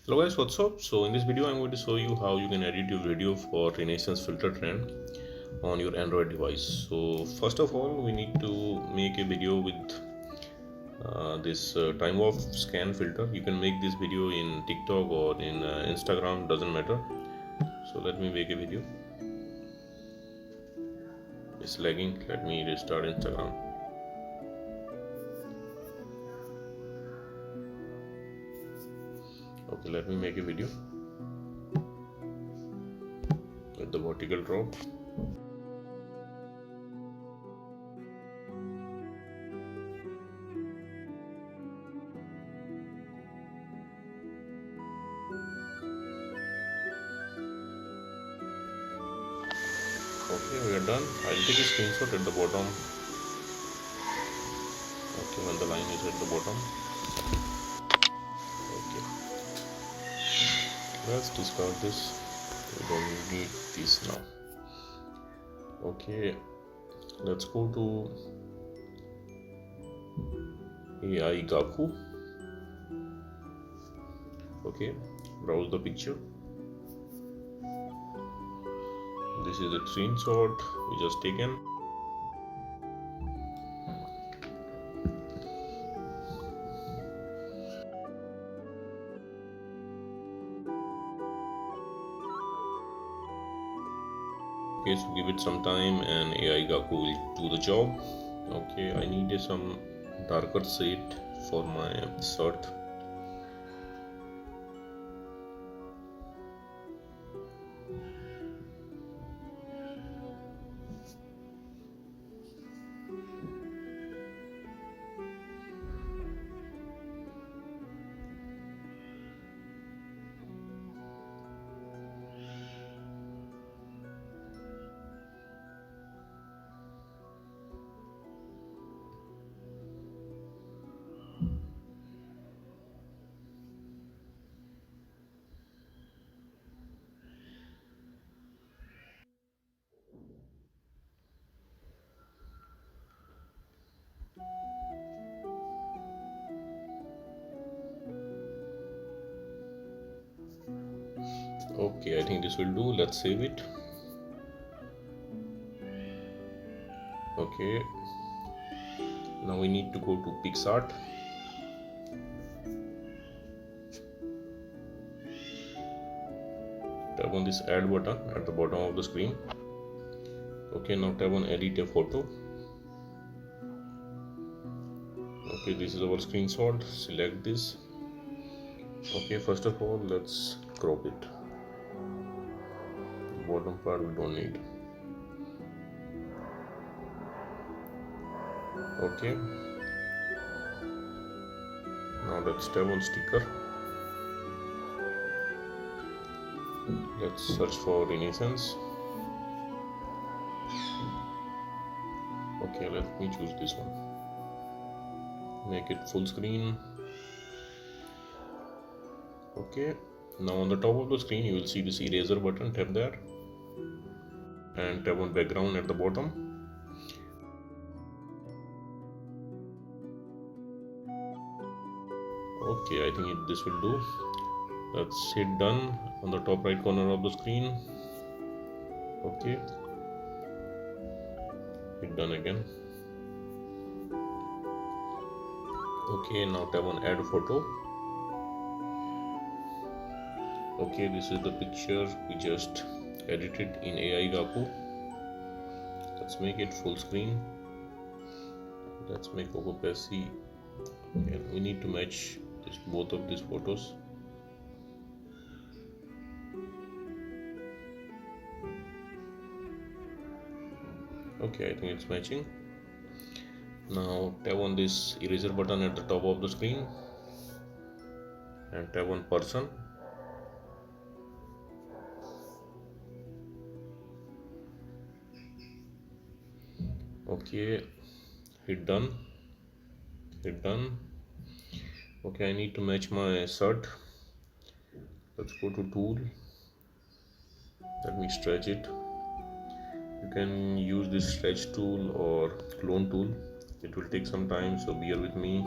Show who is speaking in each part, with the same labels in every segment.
Speaker 1: Hello guys, what's up? So in this video I'm going to show you how you can edit your video for Renaissance filter trend on your Android device. So first of all we need to make a video with this time of scan filter. You can make this video in TikTok or in Instagram, doesn't matter. So let me make a video. It's lagging. Let me restart Instagram. Okay, let me make a video with the vertical drop. Okay, we are done. I'll take a screenshot at the bottom. Okay, when the line is at the bottom. Okay, let's discard this. We don't need this now. Okay, let's go to AI Gaku. Okay, browse the picture. This is the screenshot we just taken. Okay, so give it some time and AI Gaku will do the job. Okay, I need some darker shade for my shirt. Okay, I think this will do. Let's save it. Okay, now we need to go to PixArt. Tap on this add button at the bottom of the screen. Okay, now tap on edit a photo. Okay, this is our screenshot. Select this. Okay, first of all let's crop it. The bottom part we don't need. Okay, now let's tap on sticker. Let's search for Renaissance. Okay, let me choose this one. Make it full screen. Okay, now on the top of the screen you will see this eraser button. Tap there and tap on background at the bottom. Okay, I think this will do. Let's hit done on the top right corner of the screen. Okay, hit done again. Okay, now tap on add photo. Okay, this is the picture we just edited in AI Gaku. Let's make it full screen. Let's make opacity. Okay, we need to match both of these photos. Okay, I think it's matching. Now tap on this eraser button at the top of the screen and tap on person. Okay, hit done. Okay, I need to match my shirt. Let's go to tool. Let me stretch it. You can use this stretch tool or clone tool. It will take some time, so bear with me.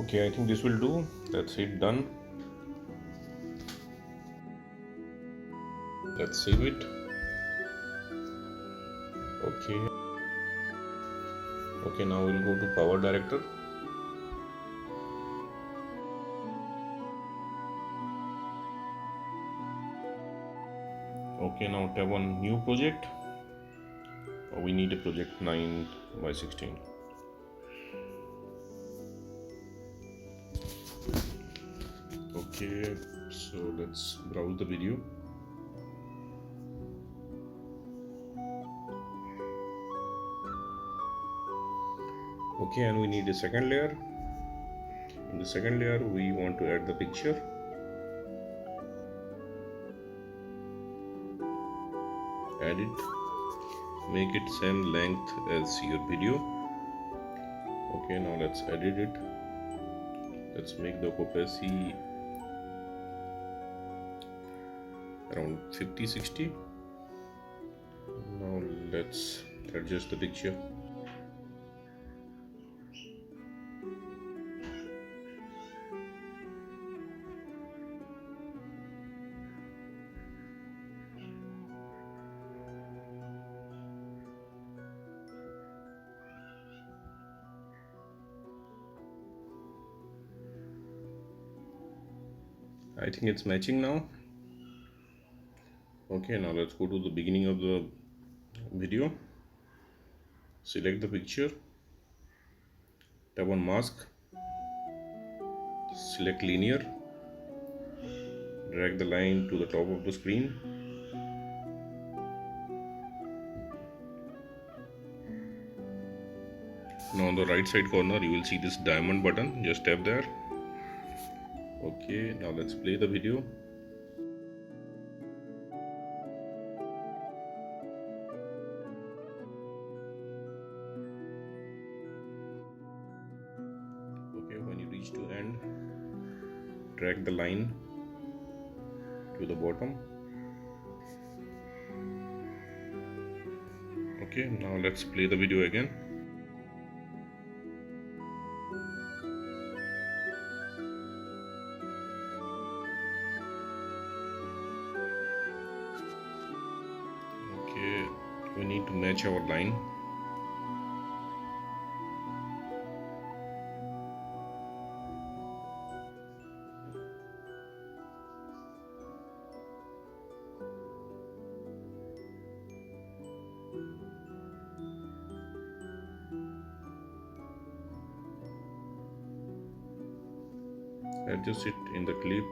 Speaker 1: Okay, I think this will do. That's it, done. Let's save it. Okay. Okay, now we'll go to Power Director. Okay, now tab on New Project. We need a project 9 by 16. Okay, so let's browse the video. Okay, and we need a second layer. In the second layer we want to add the picture. Add it. Make it same length as your video. Okay, now let's edit it. Let's make the opacity around 50-60. Now let's adjust the picture. I think it's matching now. Okay, now let's go to the beginning of the video. Select the picture, tap on mask, select linear, drag the line to the top of the screen. Now on the right side corner you will see this diamond button, just tap there. Okay, now let's play the video. Okay, when you reach to end, drag the line to the bottom. Okay, now let's play the video again. Okay, we need to match our line. Adjust it in the clip.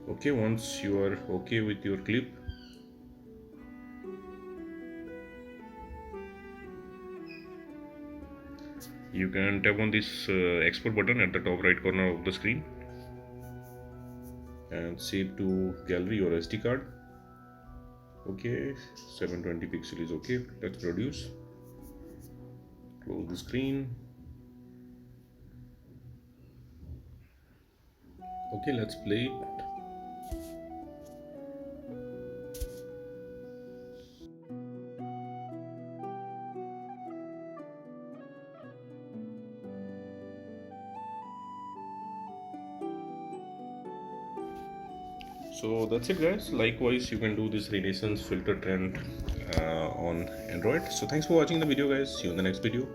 Speaker 1: Okay, once you are okay with your clip, you can tap on this export button at the top right corner of the screen and save to gallery or SD card. Okay, 720 pixel is okay. Let's produce. Close the screen. Okay, let's play it. So that's it guys. Likewise you can do this Renaissance filter trend on Android. So thanks for watching the video guys. See you in the next video.